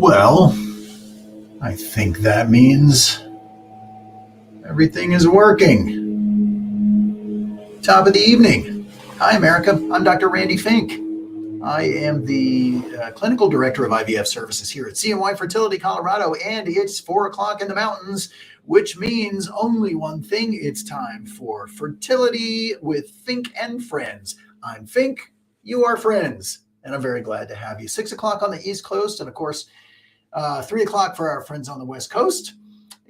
Well, I think that means everything is working. Top of the evening. Hi, America. I'm Dr. Randy Fink. I am the clinical director of IVF services here at CNY Fertility, Colorado, and it's 4 o'clock in the mountains, which means only one thing. It's time for Fertility with Fink and Friends. I'm Fink, you are Friends, and I'm very glad to have you. 6 o'clock on the East Coast, and of course, 3 o'clock for our friends on the West Coast.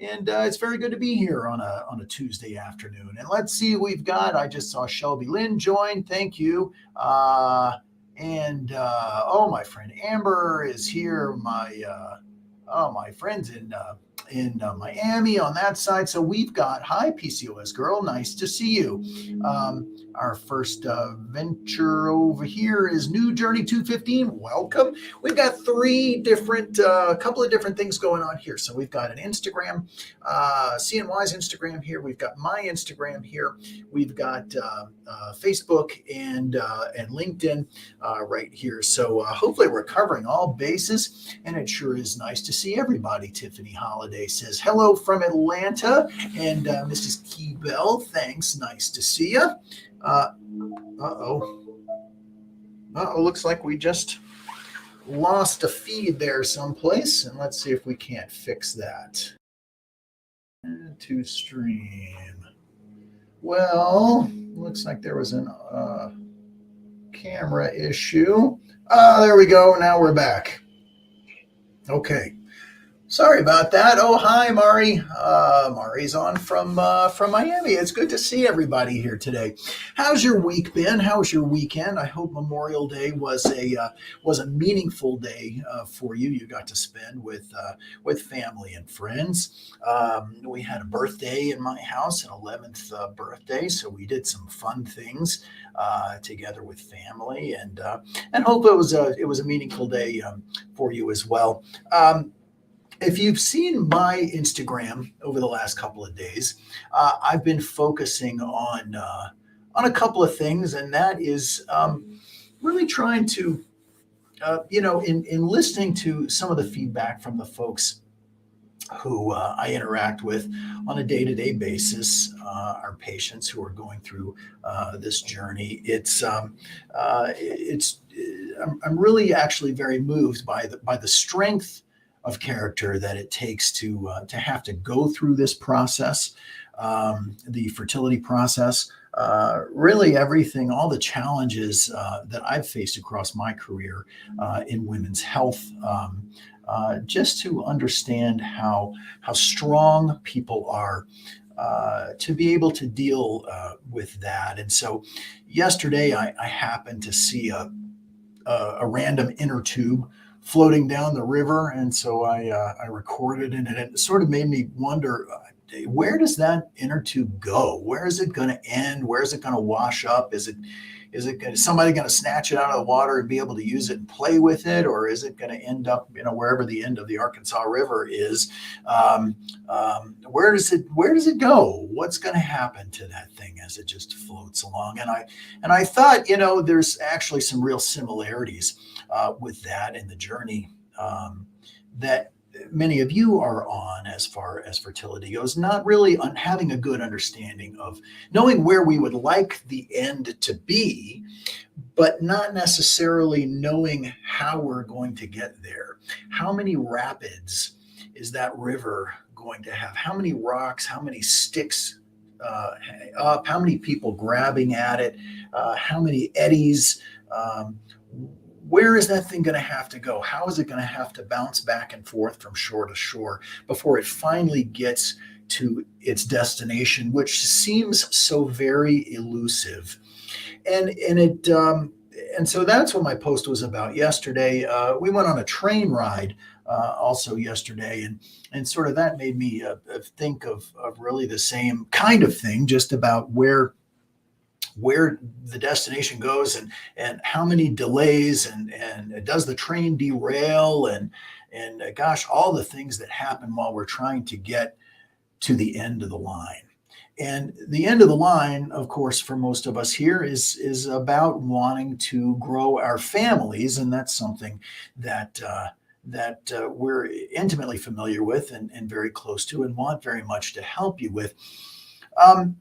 And it's very good to be here on a Tuesday afternoon. And let's see what we've got. I just saw Shelby Lynn join. Thank you. My friend Amber is here. My friends in Miami on that side. So we've got, hi, PCOS girl. Nice to see you. Our first venture over here is New Journey 215. Welcome. We've got couple of different things going on here. So we've got an Instagram, CNY's Instagram here. We've got my Instagram here. We've got Facebook and LinkedIn right here. So hopefully we're covering all bases, and it sure is nice to see everybody. Tiffany Holiday says hello from Atlanta, and Mrs. Keybell, thanks. Nice to see you. Looks like we just lost a feed there someplace, and let's see if we can't fix that. To stream. Well, looks like there was a camera issue. There we go. Now we're back. Okay. Sorry about that. Oh, hi, Mari. Mari's on from Miami. It's good to see everybody here today. How's your week been? How was your weekend? I hope Memorial Day was a meaningful day for you. You got to spend with family and friends. We had a birthday in my house, an 11th birthday, so we did some fun things together with family, and hope it was a meaningful day for you as well. If you've seen my Instagram over the last couple of days, I've been focusing on a couple of things, and that is really trying to, in listening to some of the feedback from the folks who I interact with on a day-to-day basis, our patients who are going through this journey. I'm really actually very moved by the strength of character that it takes to have to go through this process, the fertility process, really everything, all the challenges that I've faced across my career in women's health, just to understand how strong people are to be able to deal with that. And so yesterday I happened to see a random inner tube floating down the river, and so I recorded it, and it sort of made me wonder, where does that inner tube go? Where is it going to end? Where is it going to wash up? Is somebody going to snatch it out of the water and be able to use it and play with it, or is it going to end up, wherever the end of the Arkansas River is? Where does it go? What's going to happen to that thing as it just floats along? And I thought, there's actually some real similarities with that in the journey that many of you are on as far as fertility goes, not really having a good understanding of knowing where we would like the end to be, but not necessarily knowing how we're going to get there. How many rapids is that river going to have? How many rocks, how many sticks up, how many people grabbing at it, how many eddies, where is that thing going to have to go? How is it going to have to bounce back and forth from shore to shore before it finally gets to its destination, which seems so very elusive? And so that's what my post was about yesterday. We went on a train ride also yesterday, and sort of that made me think of really the same kind of thing, just about where the destination goes, and how many delays, and does the train derail, and gosh, all the things that happen while we're trying to get to the end of the line. And the end of the line, of course, for most of us here is about wanting to grow our families, and that's something that that we're intimately familiar with and very close to and want very much to help you with. Um,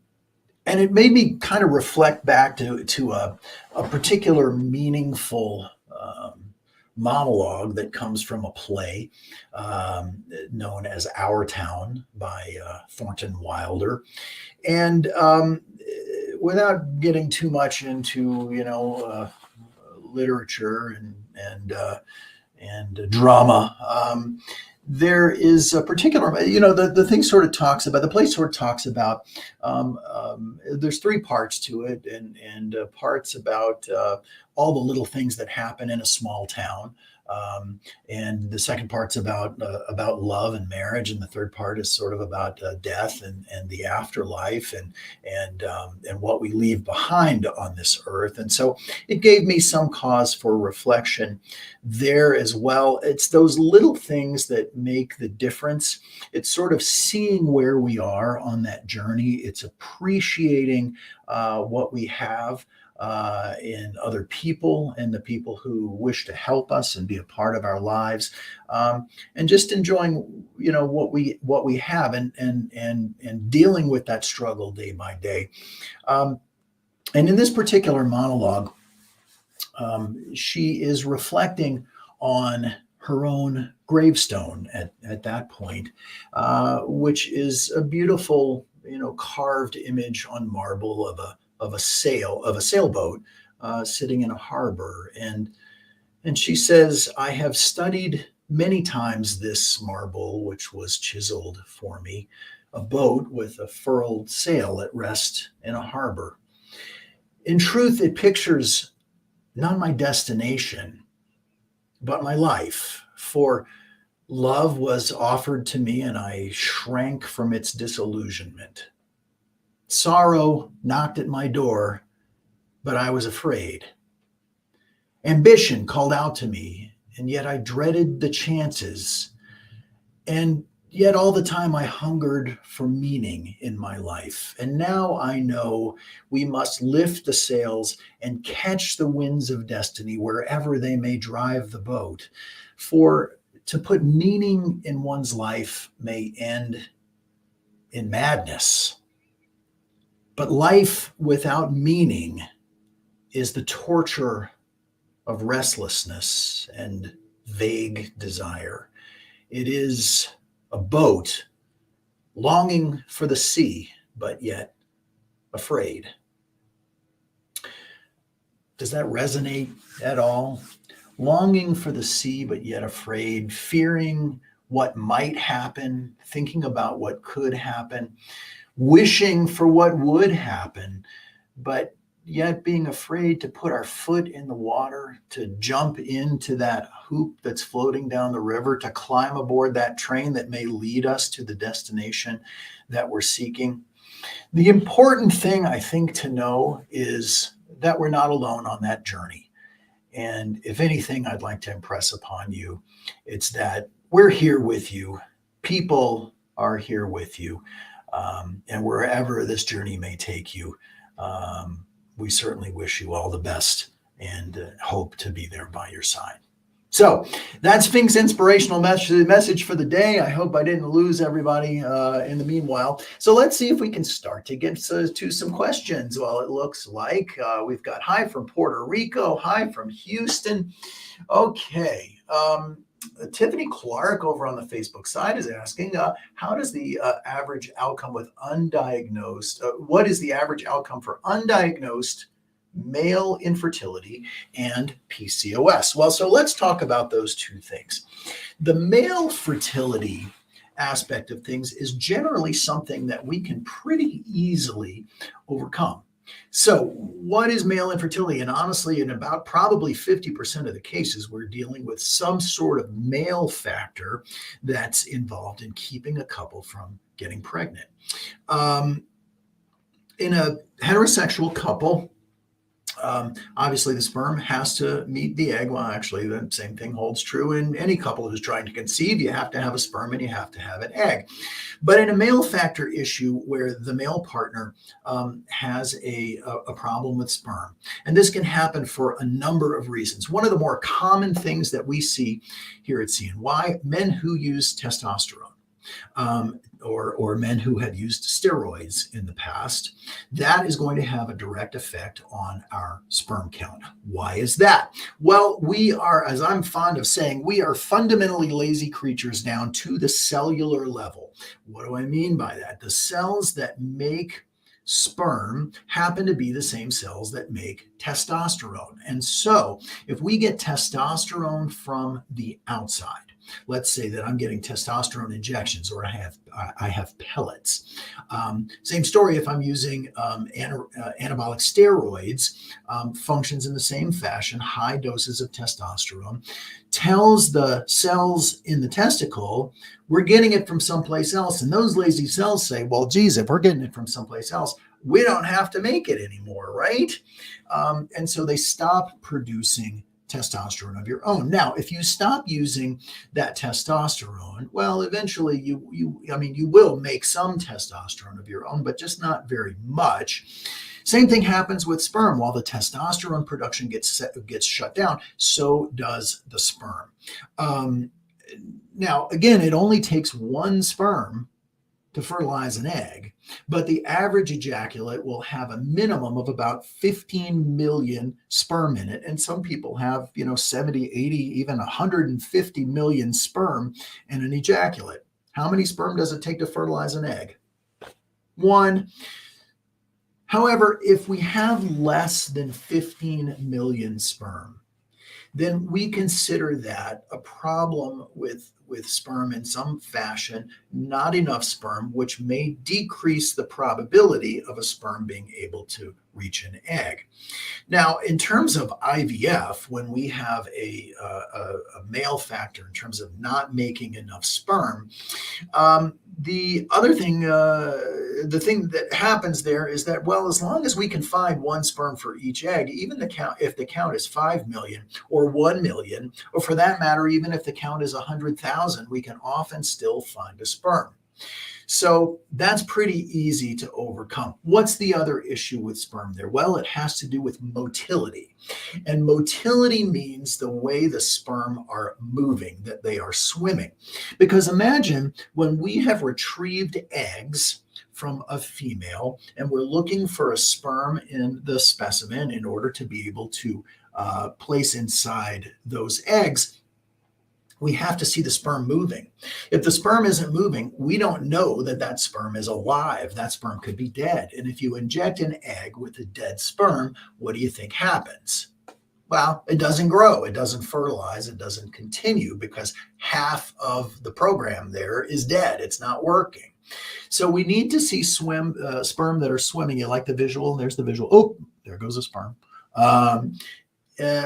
and it made me kind of reflect back to a particular meaningful monologue that comes from a play known as Our Town by Thornton Wilder. And without getting too much into, literature and drama. There is a particular, the thing sort of talks about, the play sort of talks about, there's three parts to it, and parts about all the little things that happen in a small town. And the second part's about love and marriage, and the third part is sort of about death and the afterlife and what we leave behind on this earth. And so it gave me some cause for reflection there as well. It's those little things that make the difference. It's sort of seeing where we are on that journey. It's appreciating what we have in other people and the people who wish to help us and be a part of our lives, and just enjoying, what we have and dealing with that struggle day by day. And in this particular monologue, she is reflecting on her own gravestone at that point, which is a beautiful, carved image on marble of a sailboat sitting in a harbor. And she says, "I have studied many times this marble, which was chiseled for me, a boat with a furled sail at rest in a harbor. In truth, it pictures not my destination, but my life. For love was offered to me, and I shrank from its disillusionment. Sorrow knocked at my door, but I was afraid. Ambition called out to me, and yet I dreaded the chances. And yet all the time I hungered for meaning in my life. And now I know we must lift the sails and catch the winds of destiny wherever they may drive the boat. For to put meaning in one's life may end in madness. But life without meaning is the torture of restlessness and vague desire. It is a boat longing for the sea, but yet afraid." Does that resonate at all? Longing for the sea, but yet afraid, fearing what might happen, thinking about what could happen, wishing for what would happen, but yet being afraid to put our foot in the water, to jump into that hoop that's floating down the river, to climb aboard that train that may lead us to the destination that we're seeking. The important thing, I think, to know is that we're not alone on that journey. And if anything, I'd like to impress upon you, it's that we're here with you. People are here with you. And wherever this journey may take you, we certainly wish you all the best and hope to be there by your side. So that's Fink's inspirational message for the day. I hope I didn't lose everybody in the meanwhile. So let's see if we can start to get to some questions. Well, it looks like we've got hi from Puerto Rico, hi from Houston. Okay. Tiffany Clark over on the Facebook side is asking, how does the average outcome with undiagnosed, what is the average outcome for undiagnosed male infertility and PCOS? Well, so let's talk about those two things. The male fertility aspect of things is generally something that we can pretty easily overcome. So what is male infertility? And honestly, in about probably 50% of the cases, we're dealing with some sort of male factor that's involved in keeping a couple from getting pregnant. In a heterosexual couple, Obviously, the sperm has to meet the egg. Well, actually, the same thing holds true in any couple who's trying to conceive. You have to have a sperm and you have to have an egg. But in a male factor issue where the male partner has a problem with sperm, and this can happen for a number of reasons. One of the more common things that we see here at CNY, men who use testosterone. Or men who have used steroids in the past, that is going to have a direct effect on our sperm count. Why is that? Well, we are, as I'm fond of saying, we are fundamentally lazy creatures down to the cellular level. What do I mean by that? The cells that make sperm happen to be the same cells that make testosterone. And so if we get testosterone from the outside, let's say that I'm getting testosterone injections or I have pellets. Same story if I'm using anabolic steroids, functions in the same fashion. High doses of testosterone tells the cells in the testicle, we're getting it from someplace else. And those lazy cells say, well, geez, if we're getting it from someplace else, we don't have to make it anymore, right? And so they stop producing testosterone of your own. Now, if you stop using that testosterone, well, eventually you will make some testosterone of your own, but just not very much. Same thing happens with sperm. While the testosterone production gets shut down, so does the sperm. Now, again, it only takes one sperm to fertilize an egg, but the average ejaculate will have a minimum of about 15 million sperm in it. And some people have, 70, 80, even 150 million sperm in an ejaculate. How many sperm does it take to fertilize an egg? One. However, if we have less than 15 million sperm, then we consider that a problem with sperm in some fashion, not enough sperm, which may decrease the probability of a sperm being able to reach an egg. Now, in terms of IVF, when we have a male factor in terms of not making enough sperm, the other thing, the thing that happens there is that, well, as long as we can find one sperm for each egg, even if the count is 5 million or 1 million, or for that matter, even if the count is 100,000, we can often still find a sperm. So that's pretty easy to overcome. What's the other issue with sperm there? Well, it has to do with motility. And motility means the way the sperm are moving, that they are swimming. Because imagine when we have retrieved eggs from a female and we're looking for a sperm in the specimen in order to be able to place inside those eggs, we have to see the sperm moving. If the sperm isn't moving, we don't know that that sperm is alive. That sperm could be dead. And if you inject an egg with a dead sperm, what do you think happens? Well, it doesn't grow, it doesn't fertilize, it doesn't continue because half of the program there is dead. It's not working. So we need to see sperm that are swimming. You like the visual? There's the visual. Oh, there goes a sperm.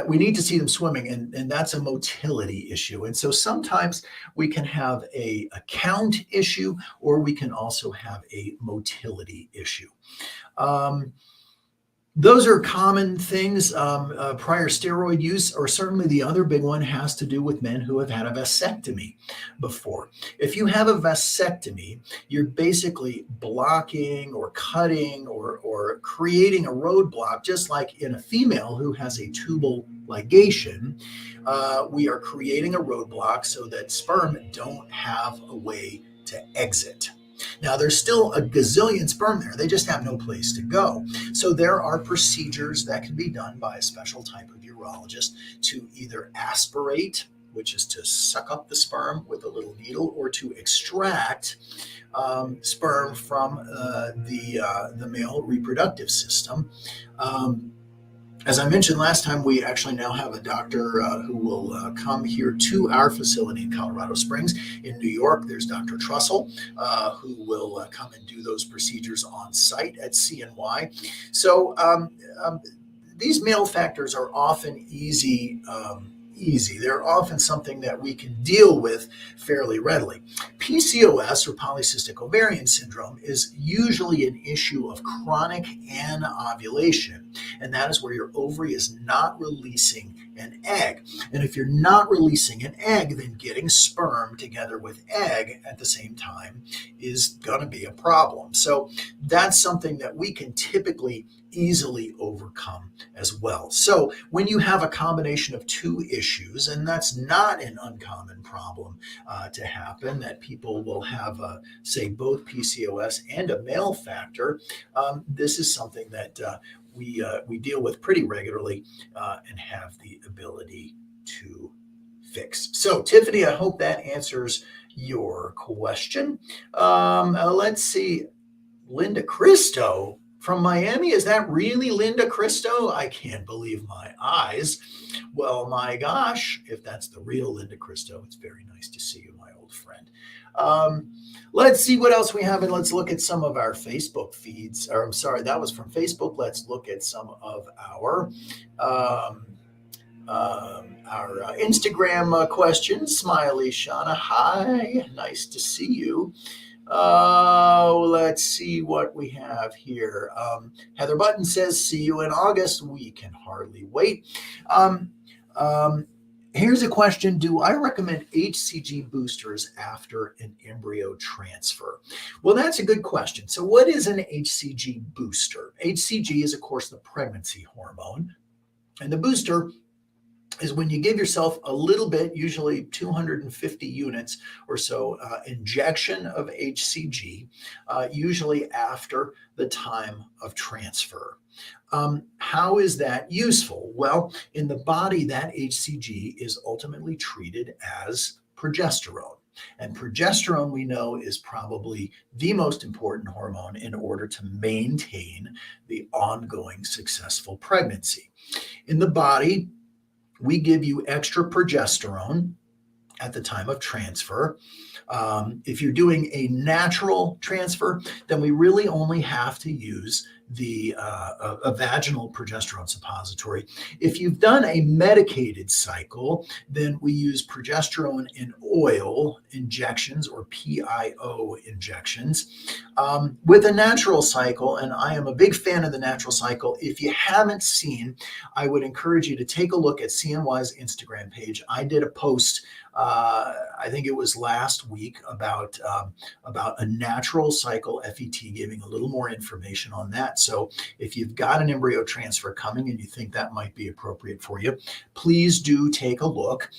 We need to see them swimming, and that's a motility issue. And so sometimes we can have a count issue, or we can also have a motility issue. Those are common things. Prior steroid use, or certainly the other big one, has to do with men who have had a vasectomy before. If you have a vasectomy, you're basically blocking or cutting or creating a roadblock, just like in a female who has a tubal ligation. We are creating a roadblock so that sperm don't have a way to exit. Now, there's still a gazillion sperm there. They just have no place to go. So there are procedures that can be done by a special type of urologist to either aspirate, which is to suck up the sperm with a little needle, or to extract sperm from the male reproductive system. As I mentioned last time, we actually now have a doctor who will come here to our facility in Colorado Springs. In New York, there's Dr. Trussell, who will come and do those procedures on site at CNY. So these male factors are often easy easy. They're often something that we can deal with fairly readily. PCOS, or polycystic ovarian syndrome, is usually an issue of chronic anovulation, and that is where your ovary is not releasing an egg. And if you're not releasing an egg, then getting sperm together with egg at the same time is going to be a problem. So that's something that we can typically easily overcome as well. So when you have a combination of two issues, and that's not an uncommon problem to happen, that people will have, say, both PCOS and a male factor, this is something that we deal with pretty regularly and have the ability to fix. So, Tiffany, I hope that answers your question. Let's see. Linda Cristo from Miami. Is that really Linda Cristo? I can't believe my eyes. Well, my gosh, if that's the real Linda Cristo, it's very nice to see you, my old friend. Let's see what else we have, and let's look at some of our Facebook feeds. Or I'm sorry, that was from Facebook. Let's look at some of our Instagram questions. Smiley Shauna, hi, nice to see you. Let's see what we have here. Heather Button says, see you in August. We can hardly wait. Here's a question. Do I recommend HCG boosters after an embryo transfer? Well, that's a good question. So what is an HCG booster? HCG is, of course, the pregnancy hormone. And the booster is when you give yourself a little bit, usually 250 units or so, injection of HCG, usually after the time of transfer. How is that useful? Well, in the body, that HCG is ultimately treated as progesterone. And progesterone, we know, is probably the most important hormone in order to maintain the ongoing successful pregnancy. In the body, we give you extra progesterone at the time of transfer. If you're doing a natural transfer, then we really only have to use a vaginal progesterone suppository. If you've done a medicated cycle, then we use progesterone in oil injections, or PIO injections. With a natural cycle, and I am a big fan of the natural cycle, if you haven't seen, I would encourage you to take a look at CNY's Instagram page. I did a post, I think it was last week, about a natural cycle FET, giving a little more information on that. So if you've got an embryo transfer coming and you think that might be appropriate for you, please do take a look.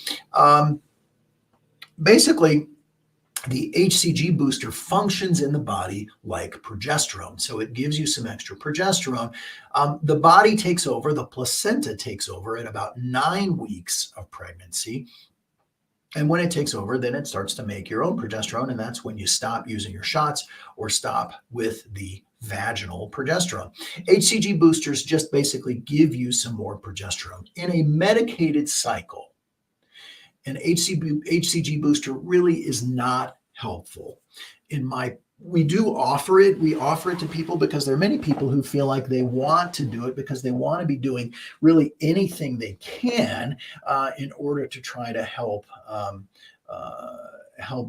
Basically, the HCG booster functions in the body like progesterone. So it gives you some extra progesterone. The body takes over, the placenta takes over at about 9 weeks of pregnancy. And when it takes over, then it starts to make your own progesterone. And that's when you stop using your shots or stop with the vaginal progesterone. HCG boosters just basically give you some more progesterone. In a medicated cycle, an HCG booster really is not helpful. We do offer it. We offer it to people because there are many people who feel like they want to do it because they want to be doing really anything they can in order to try to help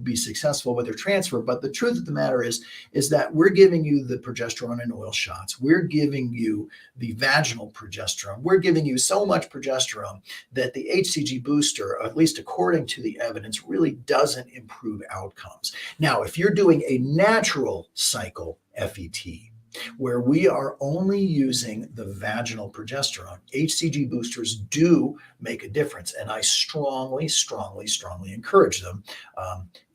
be successful with their transfer. But the truth of the matter is that we're giving you the progesterone and oil shots. We're giving you the vaginal progesterone. We're giving you so much progesterone that the HCG booster, at least according to the evidence, really doesn't improve outcomes. Now, if you're doing a natural cycle FET, where we are only using the vaginal progesterone, HCG boosters do make a difference. And I strongly, strongly, strongly encourage them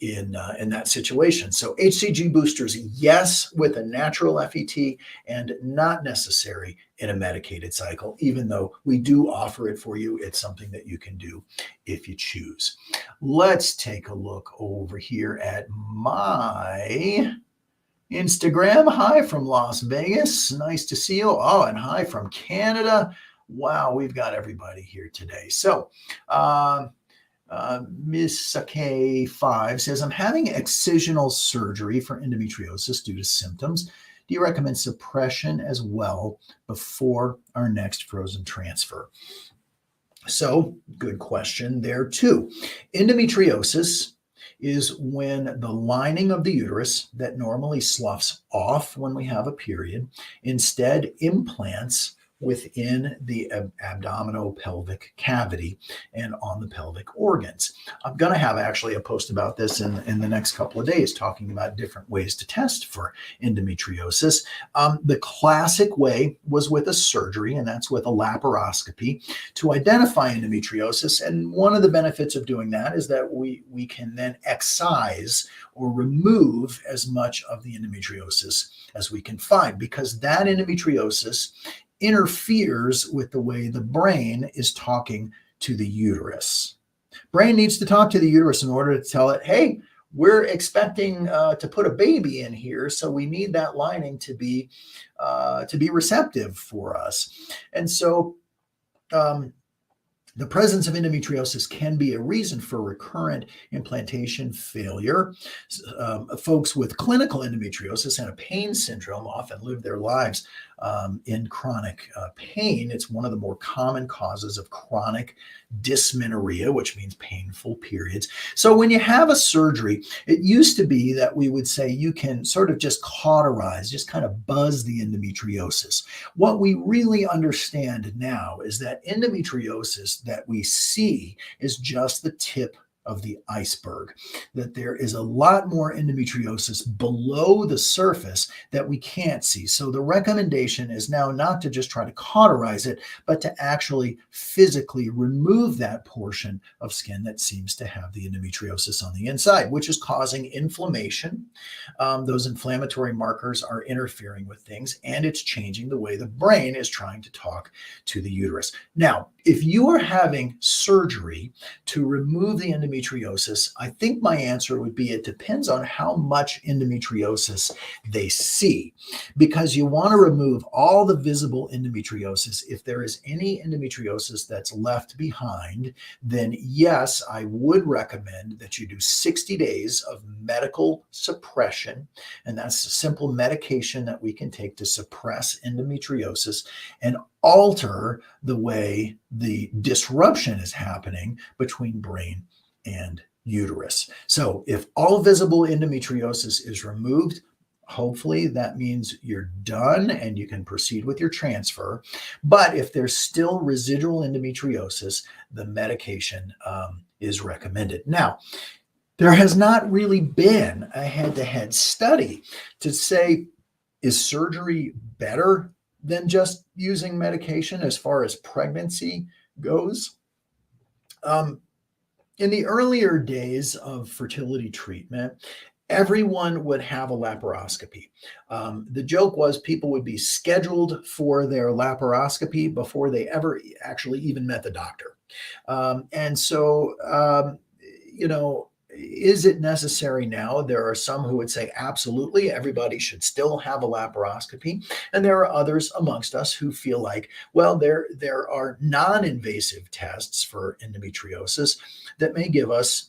in that situation. So HCG boosters, yes, with a natural FET, and not necessary in a medicated cycle, even though we do offer it for you. It's something that you can do if you choose. Let's take a look over here at my Instagram. Hi from Las Vegas. Nice to see you. Oh, and hi from Canada. Wow, we've got everybody here today. So, Miss Sake5 says, I'm having excisional surgery for endometriosis due to symptoms. Do you recommend suppression as well before our next frozen transfer? So, good question there too. Endometriosis is when the lining of the uterus that normally sloughs off when we have a period instead implants within the abdominal pelvic cavity and on the pelvic organs. I'm going to have actually a post about this in the next couple of days, talking about different ways to test for endometriosis. The classic way was with a surgery, and that's with a laparoscopy to identify endometriosis. And one of the benefits of doing that is that we can then excise or remove as much of the endometriosis as we can find, because that endometriosis interferes with the way the brain is talking to the uterus. Brain needs to talk to the uterus in order to tell it, hey, we're expecting to put a baby in here, so we need that lining to be receptive for us. And so the presence of endometriosis can be a reason for recurrent implantation failure. Folks with clinical endometriosis and a pain syndrome often live their lives in chronic pain. It's one of the more common causes of chronic dysmenorrhea, which means painful periods. So when you have a surgery, it used to be that we would say you can sort of just cauterize, just kind of buzz the endometriosis. What we really understand now is that endometriosis that we see is just the tip of the iceberg, that there is a lot more endometriosis below the surface that we can't see. So the recommendation is now not to just try to cauterize it, but to actually physically remove that portion of skin that seems to have the endometriosis on the inside, which is causing inflammation. Those inflammatory markers are interfering with things, and it's changing the way the brain is trying to talk to the uterus. Now, if you are having surgery to remove the endometriosis, I think my answer would be it depends on how much endometriosis they see, because you want to remove all the visible endometriosis. If there is any endometriosis that's left behind, then yes, I would recommend that you do 60 days of medical suppression, and that's a simple medication that we can take to suppress endometriosis and alter the way the disruption is happening between brain and uterus. So if all visible endometriosis is removed, hopefully that means you're done and you can proceed with your transfer. But if there's still residual endometriosis, the medication is recommended. Now, there has not really been a head-to-head study to say, is surgery better than just using medication as far as pregnancy goes? In the earlier days of fertility treatment, everyone would have a laparoscopy. The joke was people would be scheduled for their laparoscopy before they ever actually even met the doctor. And so, is it necessary now? There are some who would say absolutely, everybody should still have a laparoscopy. And there are others amongst us who feel like, well, there are non-invasive tests for endometriosis that may give us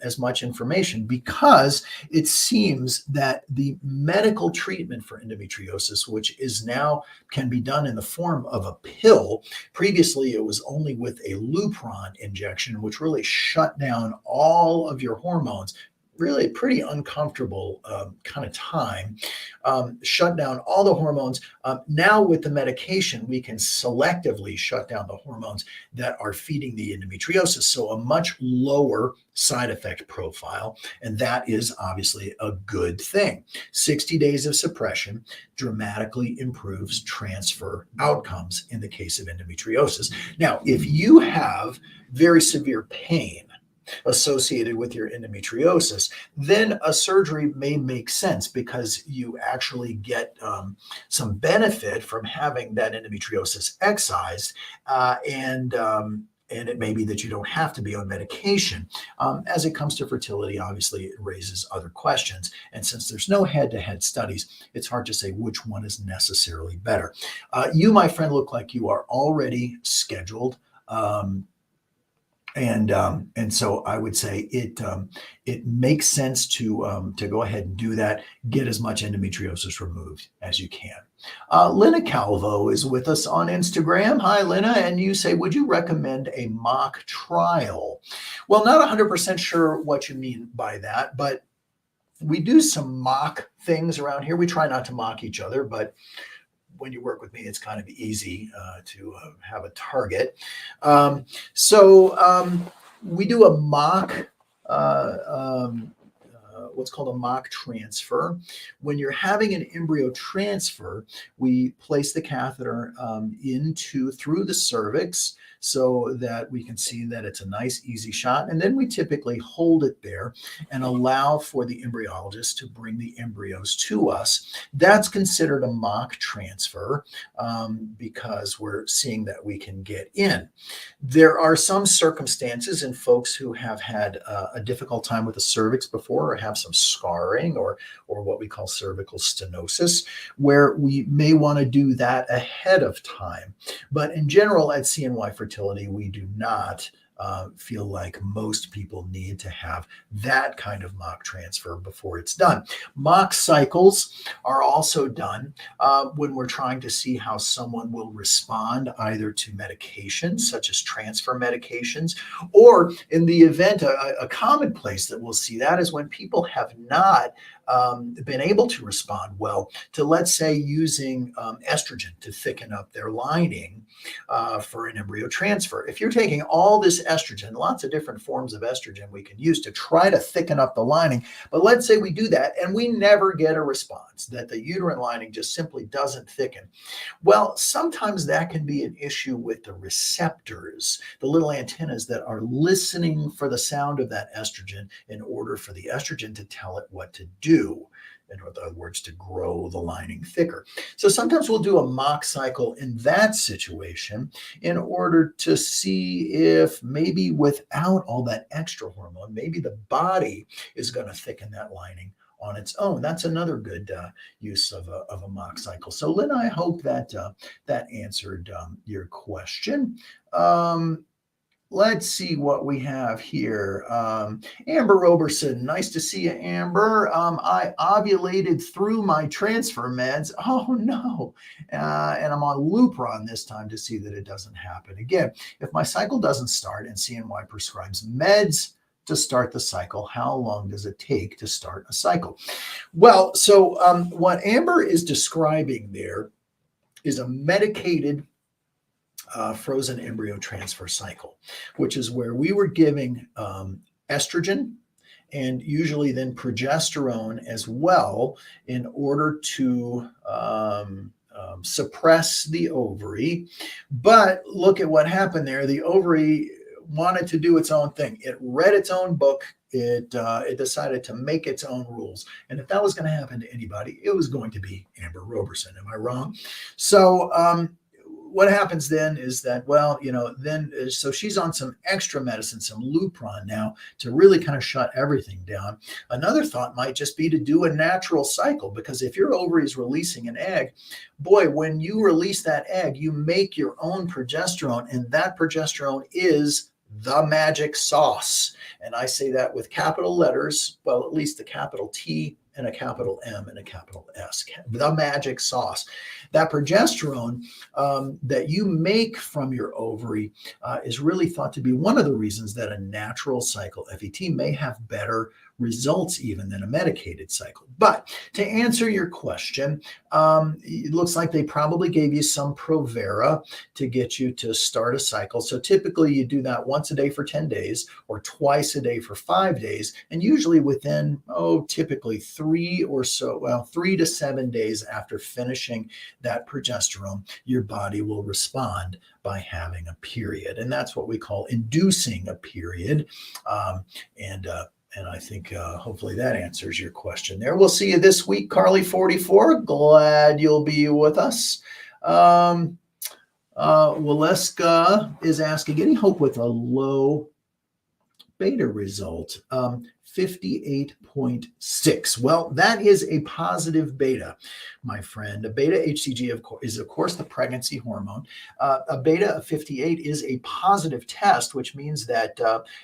as much information, because it seems that the medical treatment for endometriosis, which is now can be done in the form of a pill. Previously, it was only with a Lupron injection, which really shut down all of your hormones. Really pretty uncomfortable kind of time. Shut down all the hormones. Now with the medication, we can selectively shut down the hormones that are feeding the endometriosis. So a much lower side effect profile. And that is obviously a good thing. 60 days of suppression dramatically improves transfer outcomes in the case of endometriosis. Now, if you have very severe pain associated with your endometriosis, then a surgery may make sense, because you actually get some benefit from having that endometriosis excised, and it may be that you don't have to be on medication. As it comes to fertility, obviously, it raises other questions. And since there's no head-to-head studies, it's hard to say which one is necessarily better. You, my friend, look like you are already scheduled. And so I would say it makes sense to go ahead and do that. Get as much endometriosis removed as you can. Lena Calvo is with us on Instagram. Hi, Lena, and you say, would you recommend a mock trial? Well, not 100% sure what you mean by that, but we do some mock things around here. We try not to mock each other, but when you work with me, it's kind of easy to have a target. So we do a mock, what's called a mock transfer. When you're having an embryo transfer, we place the catheter through the cervix so that we can see that it's a nice, easy shot. And then we typically hold it there and allow for the embryologist to bring the embryos to us. That's considered a mock transfer because we're seeing that we can get in. There are some circumstances in folks who have had a difficult time with the cervix before, or have some scarring, or what we call cervical stenosis, where we may want to do that ahead of time. But in general, at CNY Fertility, we do not feel like most people need to have that kind of mock transfer before it's done. Mock cycles are also done when we're trying to see how someone will respond either to medications, such as transfer medications, or in the event, a common place that we'll see that is when people have not been able to respond well to, let's say, using estrogen to thicken up their lining for an embryo transfer. If you're taking all this estrogen, lots of different forms of estrogen we can use to try to thicken up the lining, but let's say we do that and we never get a response, that the uterine lining just simply doesn't thicken. Well, sometimes that can be an issue with the receptors, the little antennas that are listening for the sound of that estrogen in order for the estrogen to tell it what to do. In other words, to grow the lining thicker. So sometimes we'll do a mock cycle in that situation in order to see if maybe without all that extra hormone, maybe the body is going to thicken that lining on its own. That's another good use of a mock cycle. So Lynn, I hope that that answered your question. Let's see what we have here. Amber Roberson, nice to see you, Amber. I ovulated through my transfer meds. Oh no. And I'm on Lupron this time to see that it doesn't happen again. If my cycle doesn't start and CNY prescribes meds to start the cycle, how long does it take to start a cycle? Well, so what Amber is describing there is a medicated frozen embryo transfer cycle, which is where we were giving estrogen and usually then progesterone as well in order to suppress the ovary. But look at what happened there. The ovary wanted to do its own thing. It read its own book. It decided to make its own rules. And if that was going to happen to anybody, it was going to be Amber Roberson. Am I wrong? So what happens then is that, well, so she's on some extra medicine, some Lupron now, to really kind of shut everything down. Another thought might just be to do a natural cycle, because if your ovary is releasing an egg, boy, when you release that egg, you make your own progesterone, and that progesterone is the magic sauce. And I say that with capital letters, well, at least the capital T and a capital M and a capital S, the magic sauce. That progesterone that you make from your ovary is really thought to be one of the reasons that a natural cycle, FET, may have better results even than a medicated cycle. But to answer your question, it looks like they probably gave you some Provera to get you to start a cycle. So typically you do that once a day for 10 days or twice a day for 5 days. And usually within, typically 3 to 7 days after finishing that progesterone, your body will respond by having a period. And that's what we call inducing a period. And I think hopefully that answers your question there. We'll see you this week, Carly44. Glad you'll be with us. Waleska is asking, any hope with a low beta result, 58.6. Well, that is a positive beta, my friend. A beta HCG is, of course, the pregnancy hormone. A beta of 58 is a positive test, which means that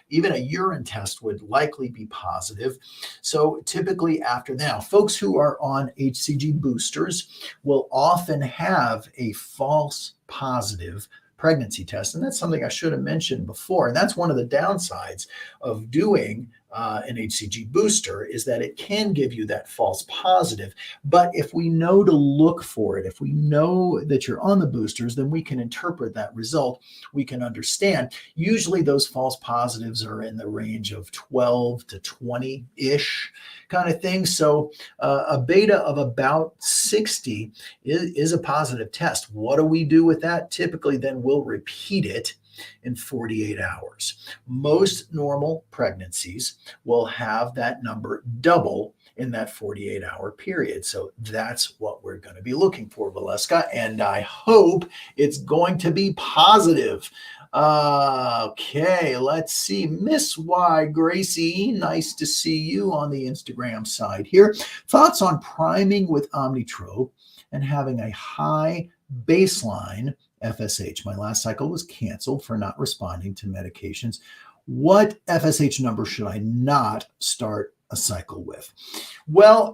even a urine test would likely be positive. So typically after now, folks who are on HCG boosters will often have a false positive pregnancy test. And that's something I should have mentioned before. And that's one of the downsides of doing an HCG booster, is that it can give you that false positive. But if we know to look for it, if we know that you're on the boosters, then we can interpret that result. We can understand. Usually those false positives are in the range of 12 to 20-ish kind of thing. So a beta of about 60 is a positive test. What do we do with that? Typically, then we'll repeat it in 48 hours. Most normal pregnancies will have that number double in that 48-hour period. So that's what we're going to be looking for, Valeska, and I hope it's going to be positive. Okay, let's see. Miss Y. Gracie, nice to see you on the Instagram side here. Thoughts on priming with Omnitrope and having a high baseline FSH. My last cycle was canceled for not responding to medications. What FSH number should I not start a cycle with? Well,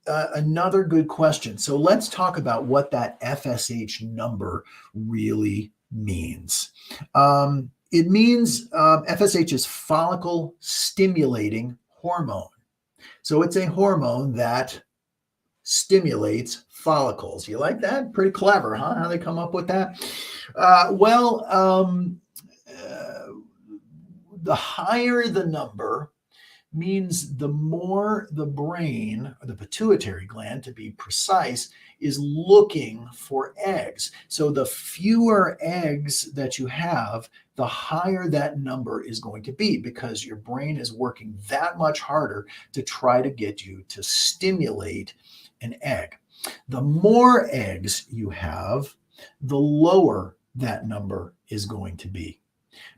another good question. So let's talk about what that FSH number really means. It means FSH is follicle stimulating hormone. So it's a hormone that stimulates follicles. You like that? Pretty clever, huh? How they come up with that? The higher the number means the more the brain, or the pituitary gland to be precise, is looking for eggs. So the fewer eggs that you have, the higher that number is going to be, because your brain is working that much harder to try to get you to stimulate an egg. The more eggs you have, the lower that number is going to be,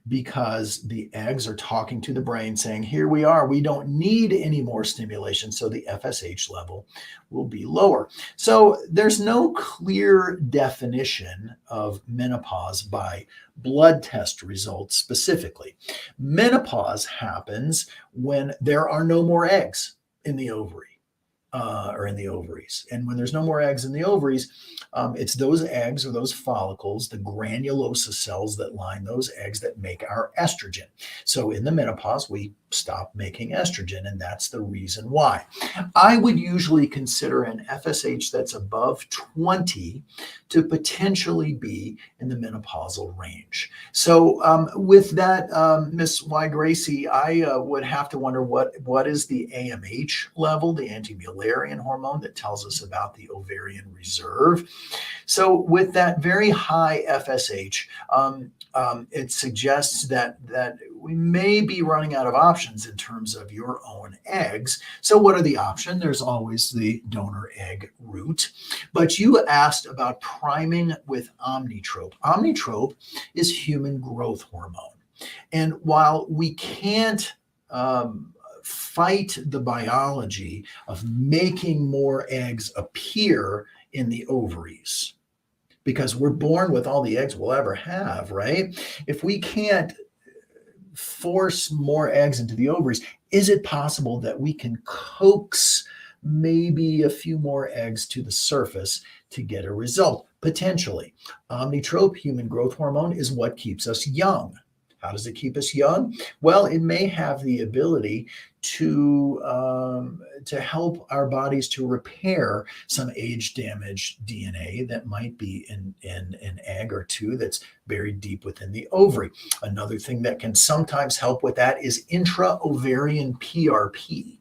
because the eggs are talking to the brain saying, here we are, we don't need any more stimulation, so the FSH level will be lower. So there's no clear definition of menopause by blood test results specifically. Menopause happens when there are no more eggs in the ovary. Or in the ovaries. And when there's no more eggs in the ovaries, it's those eggs or those follicles, the granulosa cells that line those eggs, that make our estrogen. So in the menopause, we stop making estrogen, and that's the reason why. I would usually consider an FSH that's above 20 to potentially be in the menopausal range. So with that, Miss Y. Gracie, I would have to wonder what is the AMH level, the anti-Mullerian hormone that tells us about the ovarian reserve. So with that very high FSH, it suggests that we may be running out of options in terms of your own eggs. So what are the options? There's always the donor egg route. But you asked about priming with Omnitrope. Omnitrope is human growth hormone. And while we can't fight the biology of making more eggs appear in the ovaries, because we're born with all the eggs we'll ever have, right? If we can't force more eggs into the ovaries, is it possible that we can coax maybe a few more eggs to the surface to get a result? Potentially. Omnitrope, human growth hormone, is what keeps us young. How does it keep us young? Well, it may have the ability to help our bodies to repair some age-damaged DNA that might be in an egg or two that's buried deep within the ovary. Another thing that can sometimes help with that is intra-ovarian PRP.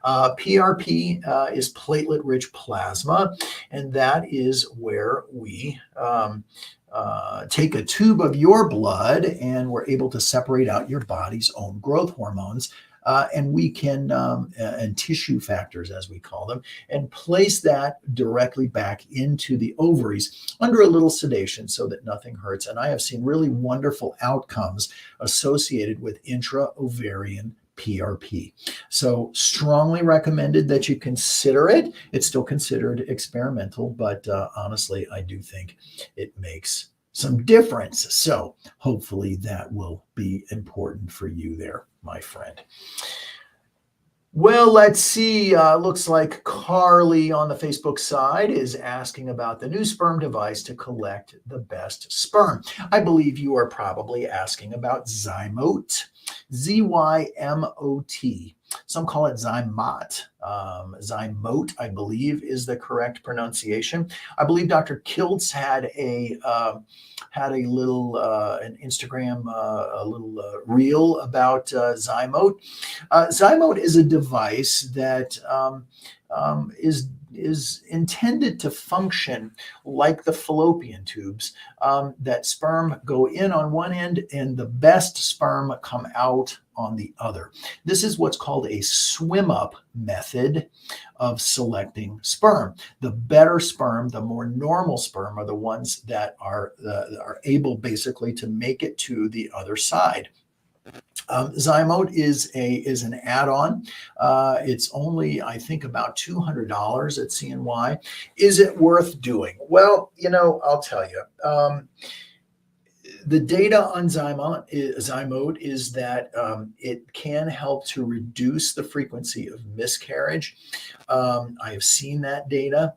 PRP is platelet-rich plasma, and that is where we take a tube of your blood, and we're able to separate out your body's own growth hormones and we can, and tissue factors, as we call them, and place that directly back into the ovaries under a little sedation so that nothing hurts. And I have seen really wonderful outcomes associated with intra-ovarian PRP. So strongly recommended that you consider it. It's still considered experimental, but honestly, I do think it makes some difference. So hopefully that will be important for you there, my friend. Well, let's see. Looks like Carly on the Facebook side is asking about the new sperm device to collect the best sperm. I believe you are probably asking about Zymote, Zymot. Some call it Zymot. Zymote, I believe, is the correct pronunciation. I believe Dr. Kiltz had a little an Instagram a little reel about Zymote. Zymote is a device that is intended to function like the fallopian tubes, that sperm go in on one end and the best sperm come out on the other. This is what's called a swim up method of selecting sperm. The better sperm, the more normal sperm, are the ones that are able basically to make it to the other side. Zymote is an add-on. It's only, I think, about $200 at CNY. Is it worth doing? Well, I'll tell you. The data on Zymote is that it can help to reduce the frequency of miscarriage. I have seen that data.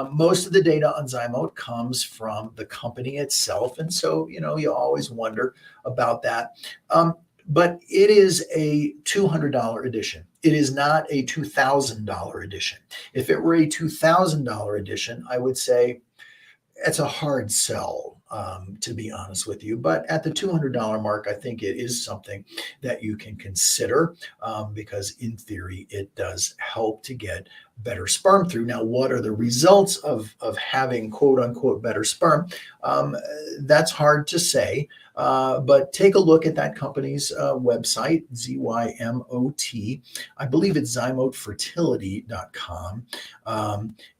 Most of the data on Zymote comes from the company itself, and so you always wonder about that. But it is a $200 edition. It is not a $2,000 edition. If it were a $2,000 edition, I would say it's a hard sell, to be honest with you. But at the $200 mark, I think it is something that you can consider, because in theory, it does help to get better sperm through. Now, what are the results of having quote unquote better sperm? That's hard to say. But take a look at that company's website, Zymot. I believe it's ZymoteFertility.com,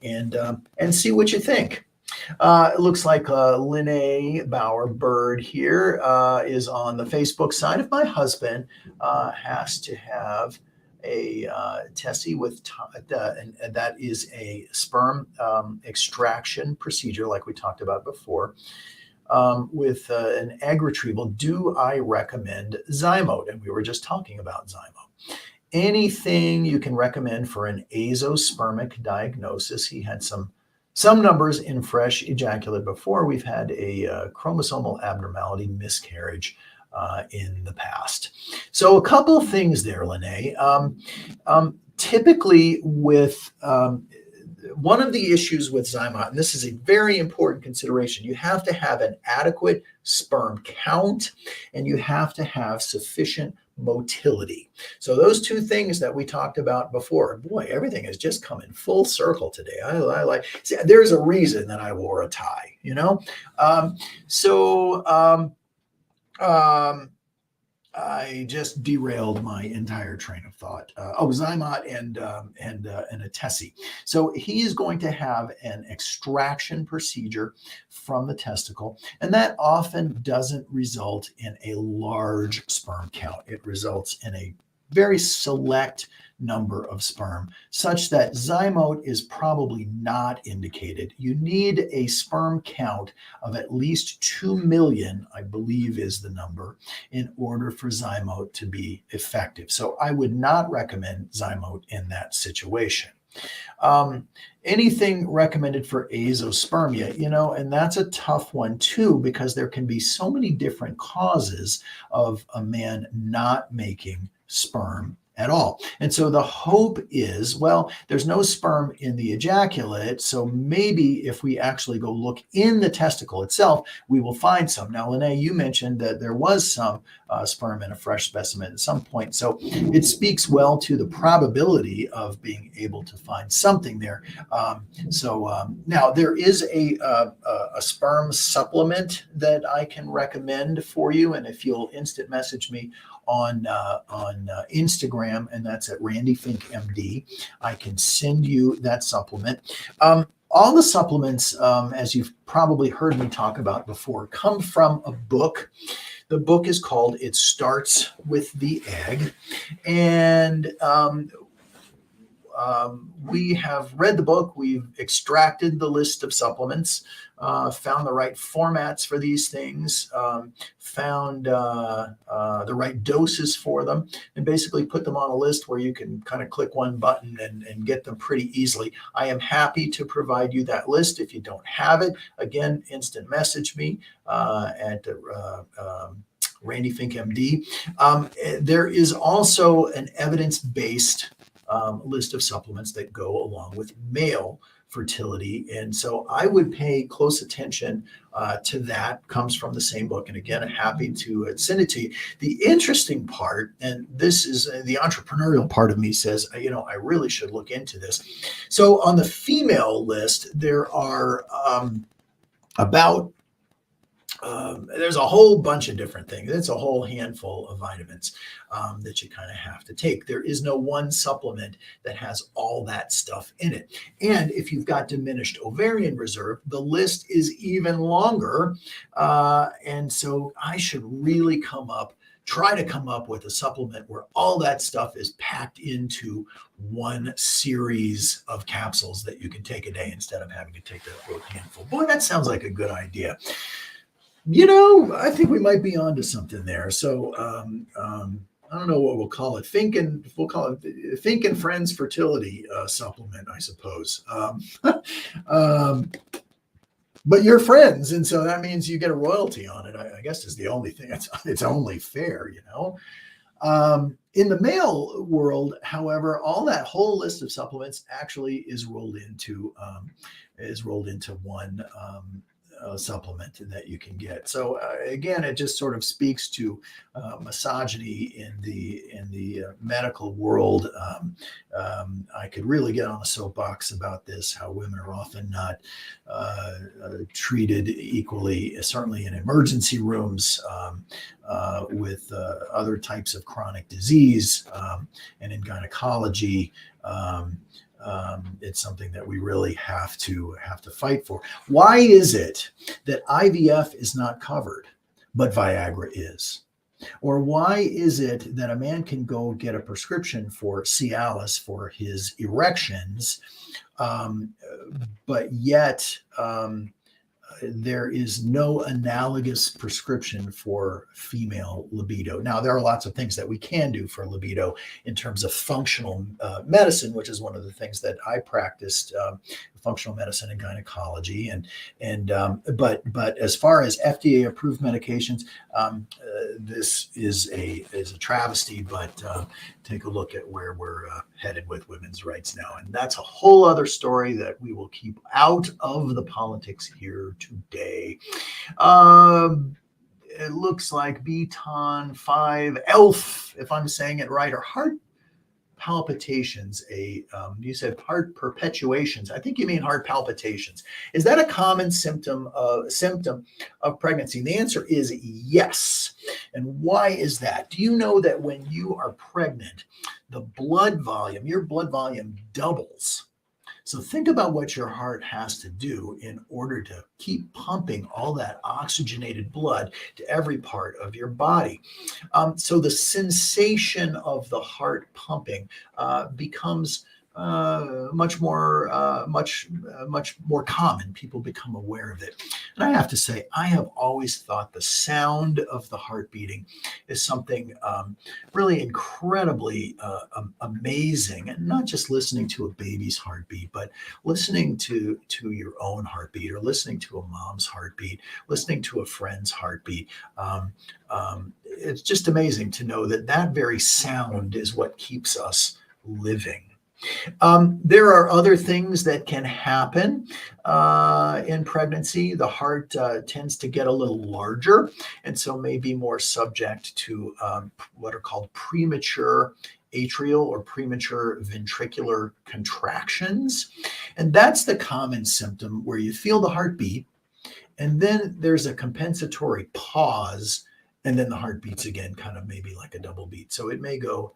and see what you think. It looks like Linnea Bauer Bird here is on the Facebook side. If my husband has to have a Tessie with and that is a sperm extraction procedure like we talked about before, with an egg retrieval, do I recommend Zymote? And we were just talking about Zymote. Anything you can recommend for an azoospermic diagnosis. He had some numbers in fresh ejaculate before. We've had a chromosomal abnormality, miscarriage in the past. So a couple of things there, Linnea. Typically with one of the issues with Zymote, and this is a very important consideration, you have to have an adequate sperm count and you have to have sufficient motility. So those two things that we talked about before, boy, everything is just coming full circle today. I like, see, there's a reason that I wore a tie, I just derailed my entire train of thought. Zymote and a Tessie. So he is going to have an extraction procedure from the testicle, and that often doesn't result in a large sperm count. It results in a very select number of sperm, such that Zymote is probably not indicated. You need a sperm count of at least 2 million, I believe is the number, in order for Zymote to be effective. So I would not recommend Zymote in that situation. Anything recommended for azoospermia, and that's a tough one too, because there can be so many different causes of a man not making sperm at all. And so the hope is, well, there's no sperm in the ejaculate, so maybe if we actually go look in the testicle itself, we will find some. Now, Linnea, you mentioned that there was some sperm in a fresh specimen at some point, so it speaks well to the probability of being able to find something there. Now there is a sperm supplement that I can recommend for you, and if you'll instant message me on Instagram, Instagram, and that's at Randy Fink MD. I can send you that supplement. All the supplements, as you've probably heard me talk about before, come from a book. The book is called It Starts with the Egg. And we have read the book. We've extracted the list of supplements, found the right formats for these things, found the right doses for them, and basically put them on a list where you can kind of click one button and get them pretty easily. I am happy to provide you that list. If you don't have it, again, instant message me at Randy Fink MD. There is also an evidence-based list of supplements that go along with male fertility. And so I would pay close attention to that. Comes from the same book. And again, I'm happy to send it to you. The interesting part, and this is the entrepreneurial part of me says, I really should look into this. So on the female list, there are there's a whole bunch of different things. It's a whole handful of vitamins that you kind of have to take. There is no one supplement that has all that stuff in it. And if you've got diminished ovarian reserve, the list is even longer. And so I should really try to come up with a supplement where all that stuff is packed into one series of capsules that you can take a day instead of having to take that little handful. Boy, that sounds like a good idea. I think we might be onto something there. So I don't know what we'll call it. We'll call it Fink and Friends Fertility supplement, I suppose. But you're friends, and so that means you get a royalty on it. I guess is the only thing. It's only fair, In the male world, however, all that whole list of supplements actually is rolled into one supplement that you can get. So again, it just sort of speaks to misogyny in the medical world. I could really get on a soapbox about this, how women are often not treated equally, certainly in emergency rooms with other types of chronic disease and in gynecology. It's something that we really have to fight for. Why is it that IVF is not covered, but Viagra is? Or why is it that a man can go get a prescription for Cialis for his erections, but yet there is no analogous prescription for female libido? Now, there are lots of things that we can do for libido in terms of functional medicine, which is one of the things that I practiced, functional medicine and gynecology. But as far as FDA approved medications, this is a travesty. But take a look at where we're headed with women's rights now, and that's a whole other story that we will keep out of the politics here today. It looks like Beton 5 ELF, if I'm saying it right, or heart palpitations. You said heart perpetuations. I think you mean heart palpitations. Is that a common symptom of pregnancy? And the answer is yes. And why is that? Do you know that when you are pregnant, your blood volume doubles? So think about what your heart has to do in order to keep pumping all that oxygenated blood to every part of your body. So the sensation of the heart pumping becomes much more common. People become aware of it. And I have to say, I have always thought the sound of the heart beating is something really incredibly amazing. And not just listening to a baby's heartbeat, but listening to your own heartbeat, or listening to a mom's heartbeat, listening to a friend's heartbeat. It's just amazing to know that very sound is what keeps us living. There are other things that can happen in pregnancy. The heart tends to get a little larger, and so may be more subject to what are called premature atrial or premature ventricular contractions. And that's the common symptom where you feel the heartbeat, and then there's a compensatory pause, and then the heart beats again, kind of maybe like a double beat. So it may go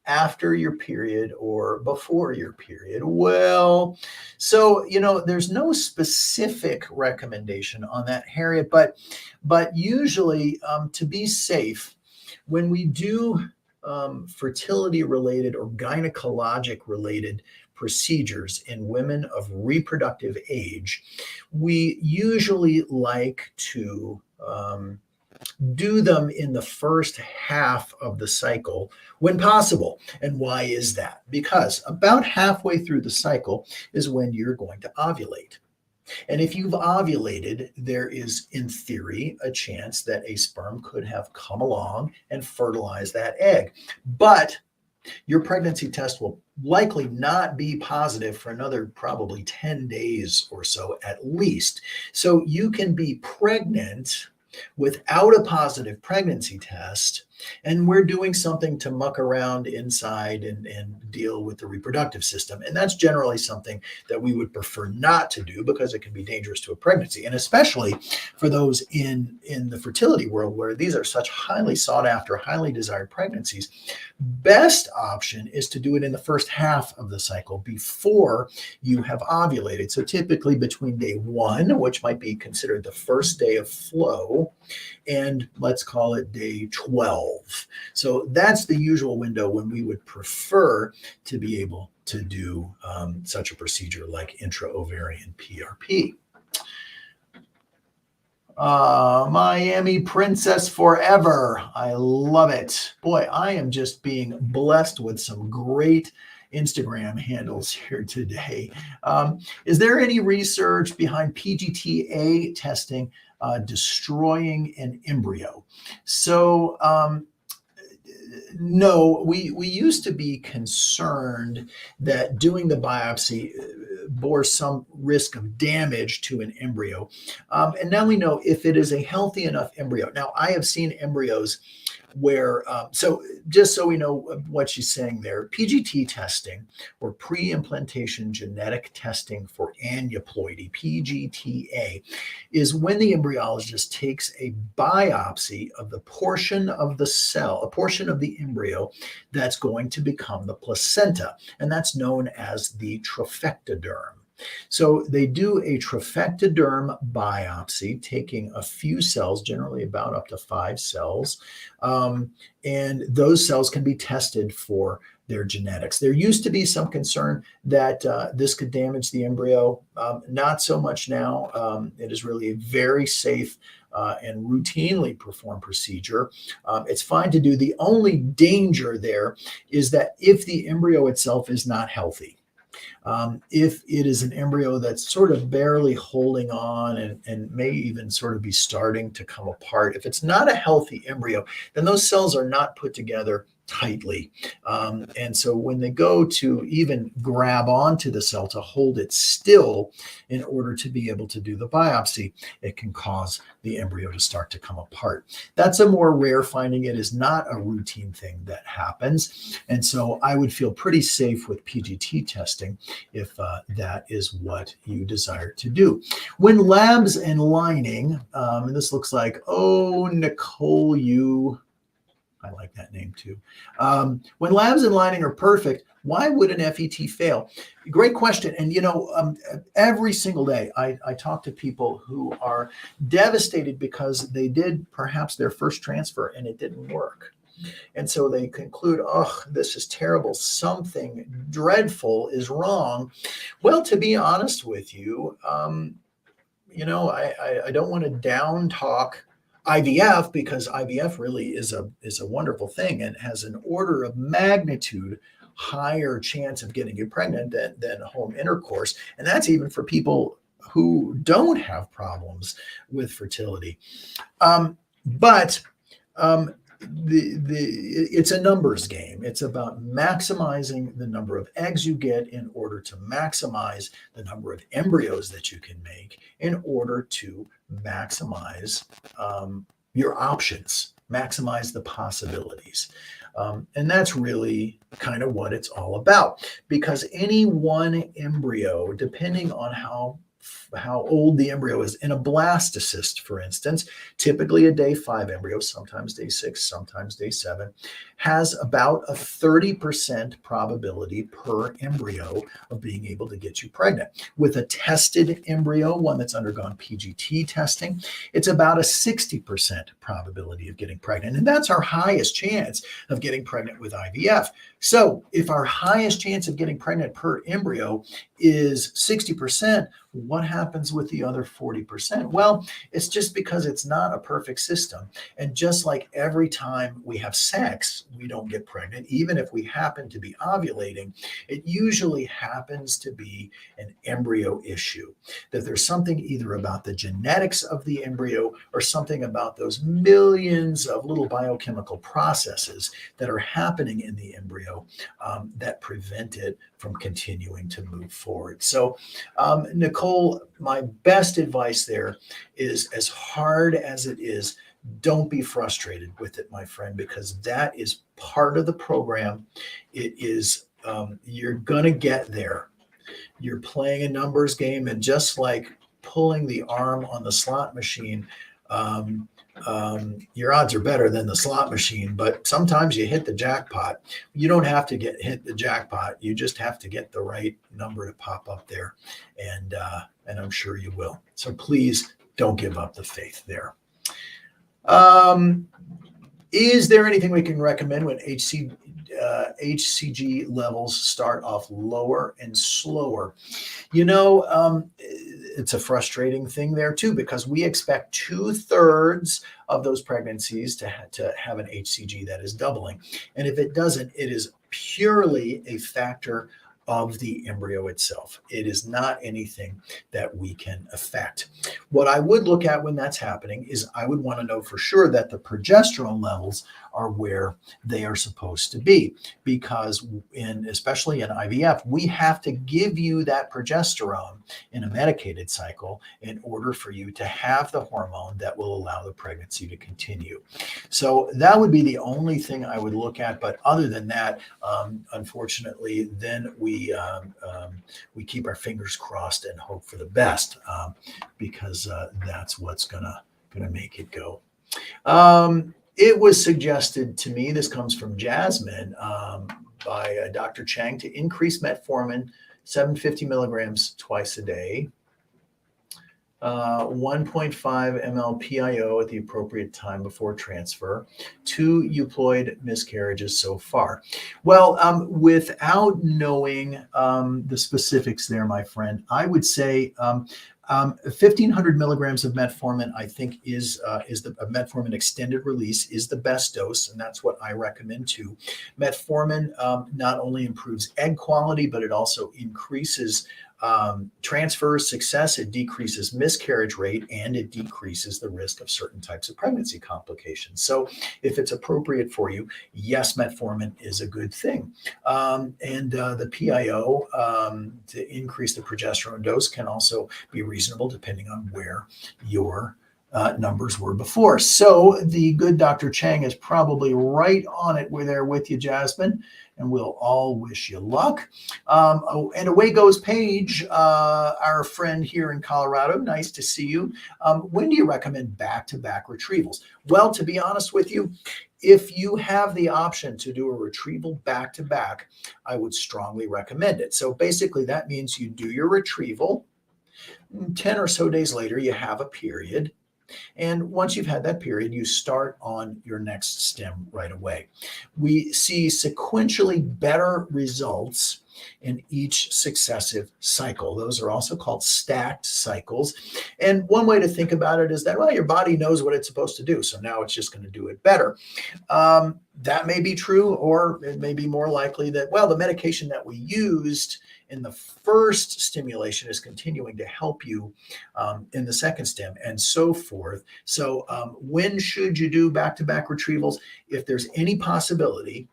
after your period or before your period? Well, so there's no specific recommendation on that, Harriet, but usually to be safe, when we do fertility related or gynecologic related procedures in women of reproductive age, we usually like to do them in the first half of the cycle when possible. And why is that? Because about halfway through the cycle is when you're going to ovulate. And if you've ovulated, there is, in theory, a chance that a sperm could have come along and fertilized that egg. But your pregnancy test will likely not be positive for another probably 10 days or so at least. So you can be pregnant without a positive pregnancy test, and we're doing something to muck around inside and deal with the reproductive system. And that's generally something that we would prefer not to do because it can be dangerous to a pregnancy. And especially for those in the fertility world where these are such highly sought after, highly desired pregnancies, best option is to do it in the first half of the cycle before you have ovulated. So typically between day 1, which might be considered the first day of flow, and let's call it day 12. So that's the usual window when we would prefer to be able to do such a procedure like intra-ovarian PRP. Miami Princess Forever. I love it. Boy, I am just being blessed with some great Instagram handles here today. Is there any research behind PGTA testing destroying an embryo? So no, we used to be concerned that doing the biopsy bore some risk of damage to an embryo. And now we know if it is a healthy enough embryo. Now, I have seen embryos where, so just so we know what she's saying there, PGT testing or pre-implantation genetic testing for aneuploidy, PGTA, is when the embryologist takes a biopsy of the portion of the cell, a portion of the embryo that's going to become the placenta, and that's known as the trophectoderm. So they do a trophectoderm biopsy, taking a few cells, generally about up to 5 cells, and those cells can be tested for their genetics. There used to be some concern that this could damage the embryo. Not so much now. It is really a very safe and routinely performed procedure. It's fine to do. The only danger there is that if the embryo itself is not healthy, if it is an embryo that's sort of barely holding on and may even sort of be starting to come apart, if it's not a healthy embryo, then those cells are not put together tightly. And so when they go to even grab onto the cell to hold it still in order to be able to do the biopsy, it can cause the embryo to start to come apart. That's a more rare finding. It is not a routine thing that happens. And so I would feel pretty safe with PGT testing if that is what you desire to do. When labs and lining, and this looks like, oh, Nicole, I like that name too. When labs and lining are perfect, why would an FET fail? Great question. And every single day I talk to people who are devastated because they did perhaps their first transfer and it didn't work. And so they conclude, oh, this is terrible. Something dreadful is wrong. Well, to be honest with you, I don't want to down talk IVF, because IVF really is a wonderful thing and has an order of magnitude higher chance of getting you pregnant than home intercourse. And that's even for people who don't have problems with fertility. But it's a numbers game. It's about maximizing the number of eggs you get in order to maximize the number of embryos that you can make in order to maximize your options, maximize the possibilities. And that's really kind of what it's all about, because any one embryo, depending on how how old the embryo is. In a blastocyst, for instance, typically a day 5 embryo, sometimes day 6, sometimes day 7, has about a 30% probability per embryo of being able to get you pregnant. With a tested embryo, one that's undergone PGT testing, it's about a 60% probability of getting pregnant. And that's our highest chance of getting pregnant with IVF. So if our highest chance of getting pregnant per embryo is 60%, what happens with the other 40%? Well, it's just because it's not a perfect system. And just like every time we have sex, we don't get pregnant, even if we happen to be ovulating, it usually happens to be an embryo issue. That there's something either about the genetics of the embryo or something about those millions of little biochemical processes that are happening in the embryo that prevent it from continuing to move forward. So, Nicole, my best advice there is, as hard as it is, don't be frustrated with it, my friend, because that is part of the program. It is, you're going to get there. You're playing a numbers game, and just like pulling the arm on the slot machine, your odds are better than the slot machine, but sometimes you hit the jackpot. You don't have to hit the jackpot. You just have to get the right number to pop up there, and I'm sure you will. So please don't give up the faith there. Is there anything we can recommend when HCG levels start off lower and slower? It's a frustrating thing there too, because we expect 2/3 of those pregnancies to have an HCG that is doubling. And if it doesn't, it is purely a factor of the embryo itself. It is not anything that we can affect. What I would look at when that's happening is I would want to know for sure that the progesterone levels are where they are supposed to be, because especially in IVF, we have to give you that progesterone in a medicated cycle in order for you to have the hormone that will allow the pregnancy to continue. So that would be the only thing I would look at. But other than that, unfortunately, then we keep our fingers crossed and hope for the best, because that's what's gonna make it go. It was suggested to me, this comes from Jasmine, by Dr. Chang, to increase metformin 750 milligrams twice a day, 1.5 ml PIO at the appropriate time before transfer, 2 euploid miscarriages so far. Well, without knowing the specifics there, my friend, I would say 1,500 milligrams of metformin, I think, is the metformin extended release is the best dose, and that's what I recommend too. Metformin not only improves egg quality, but it also increases transfer success. It decreases miscarriage rate, and it decreases the risk of certain types of pregnancy complications. So if it's appropriate for you, yes, metformin is a good thing. And the PIO to increase the progesterone dose can also be reasonable depending on where your numbers were before. So the good Dr. Chang is probably right on it. We're there with you, Jasmine, and we'll all wish you luck. And away goes Paige, our friend here in Colorado. Nice to see you. When do you recommend back-to-back retrievals? Well, to be honest with you, if you have the option to do a retrieval back-to-back, I would strongly recommend it. So basically that means you do your retrieval, 10 or so days later, you have a period. And once you've had that period, you start on your next stem right away. We see sequentially better results in each successive cycle. Those are also called stacked cycles. And one way to think about it is that, well, your body knows what it's supposed to do, so now it's just going to do it better. That may be true, or it may be more likely that, well, the medication that we used in the first stimulation is continuing to help you in the second stem, and so forth. So when should you do back-to-back retrievals? If there's any possibility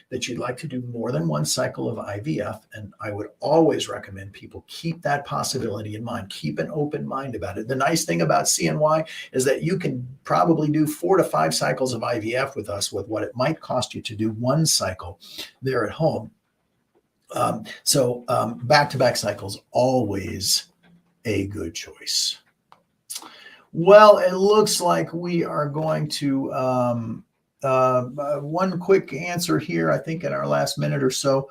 that you'd like to do more than one cycle of IVF, and I would always recommend people keep that possibility in mind. Keep an open mind about it. The nice thing about CNY is that you can probably do 4 to 5 cycles of IVF with us with what it might cost you to do one cycle there at home. So back-to-back cycles, always a good choice. Well, it looks like we are going to one quick answer here, I think, in our last minute or so.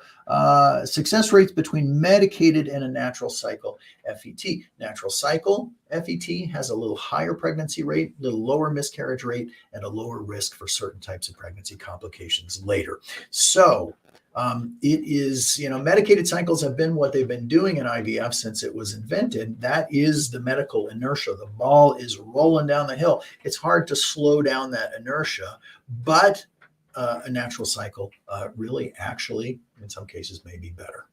Success rates between medicated and a natural cycle FET. Natural cycle FET has a little higher pregnancy rate, a little lower miscarriage rate, and a lower risk for certain types of pregnancy complications later. So it is, medicated cycles have been what they've been doing in IVF since it was invented. That is the medical inertia. The ball is rolling down the hill. It's hard to slow down that inertia, but a natural cycle really actually, in some cases, may be better.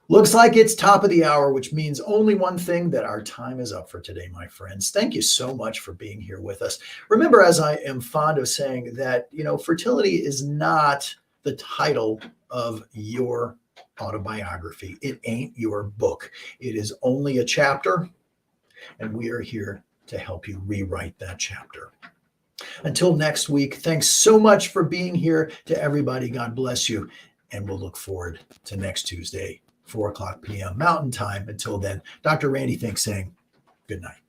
Looks like it's top of the hour, which means only one thing, that our time is up for today, my friends. Thank you so much for being here with us. Remember, as I am fond of saying, that, fertility is not the title of your autobiography. It ain't your book. It is only a chapter, and we are here to help you rewrite that chapter. Until next week, thanks so much for being here. To everybody, God bless you, and we'll look forward to next Tuesday, 4 o'clock p.m. Mountain Time. Until then, Dr. Randy Fink saying good night.